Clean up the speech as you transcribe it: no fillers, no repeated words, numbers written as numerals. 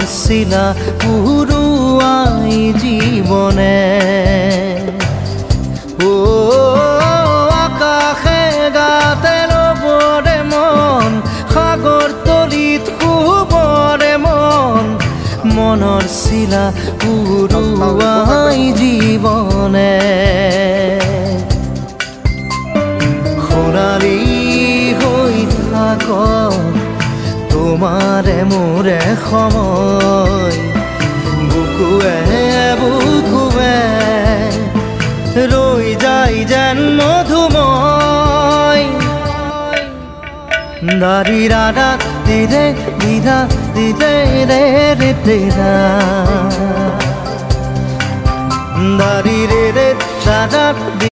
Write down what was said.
শিলা পুৰুৱাই জীৱনে ও আকাশে গাতে ৰবৰে মন সাগৰ তলিত শুবৰে মন মনৰ শিলা পুৰুৱাই জীৱনে সোণালী হৈ থাকক তোমাৰে মোৰে সময় বুকুৱে বুকুৱে ৰৈ যায় যেন মধুময় দাৰি ৰাধা দিদে দিদা দিদে ৰে ৰে তেৰা দাৰি ৰে ৰে দাদা